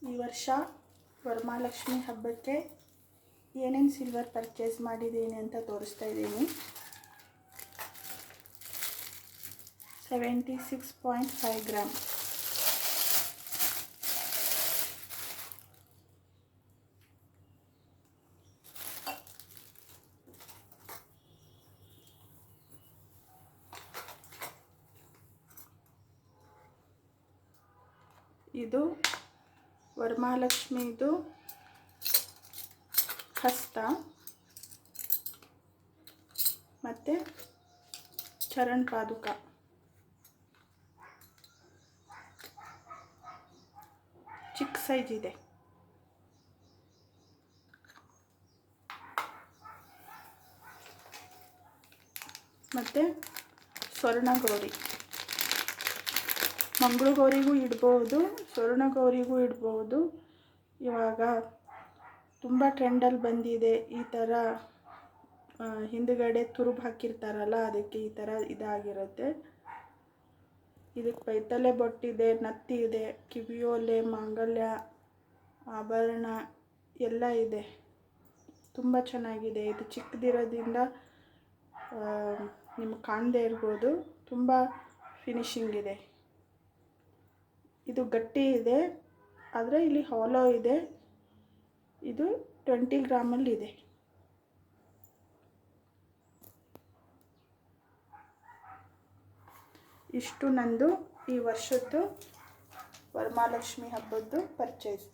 ಈ ವರ್ಷ ವರಮಹಾಲಕ್ಷ್ಮಿ ಹಬ್ಬಕ್ಕೆ ಏನೇನು ಸಿಲ್ವರ್ ಪರ್ಚೇಸ್ ಮಾಡಿದ್ದೀನಿ ಅಂತ ತೋರಿಸ್ತಾ ಇದ್ದೀನಿ. 76.5 ಗ್ರಾಮ್. ಇದು ವರಮಹಾಲಕ್ಷ್ಮಿದು ಹಸ್ತ ಮತ್ತು ಚರಣ ಪಾದುಕ. ಚಿಕ್ಕ ಸೈಜ್ ಇದೆ. ಮತ್ತು ಸ್ವರ್ಣಗೌರಿ, ಮಂಗಳಗೌರಿಗೂ ಇಡ್ಬೋದು, ಸ್ವರ್ಣಗೌರಿಗೂ ಇಡ್ಬೋದು. ಇವಾಗ ತುಂಬ ಟ್ರೆಂಡಲ್ಲಿ ಬಂದಿದೆ ಈ ಥರ. ಹಿಂದುಗಡೆ ತುರುಬು ಹಾಕಿರ್ತಾರಲ್ಲ, ಅದಕ್ಕೆ ಈ ಥರ ಇದಾಗಿರುತ್ತೆ. ಇದಕ್ಕೆ ಪೈತಲೆ ಬೊಟ್ಟಿದೆ, ನತ್ತಿ ಇದೆ, ಕಿವಿಯೋಲೆ, ಮಾಂಗಲ್ಯ, ಆಭರಣ ಎಲ್ಲ ಇದೆ. ತುಂಬ ಚೆನ್ನಾಗಿದೆ. ಇದು ಚಿಕ್ಕದಿರೋದ್ರಿಂದ ನಿಮಗೆ ಕಾಣದೇ ಇರ್ಬೋದು, ತುಂಬ ಫಿನಿಶಿಂಗ್ ಇದೆ. ಇದು ಗಟ್ಟಿ ಇದೆ, ಆದರೆ ಇಲ್ಲಿ ಹಾಲೋ ಇದೆ. ಇದು 20 ಗ್ರಾಮಲ್ಲಿದೆ. ಇಷ್ಟು ನಂದು ಈ ವರ್ಷದ್ದು ವರಮಹಾಲಕ್ಷ್ಮಿ ಹಬ್ಬದ್ದು ಪರ್ಚೇಸ್.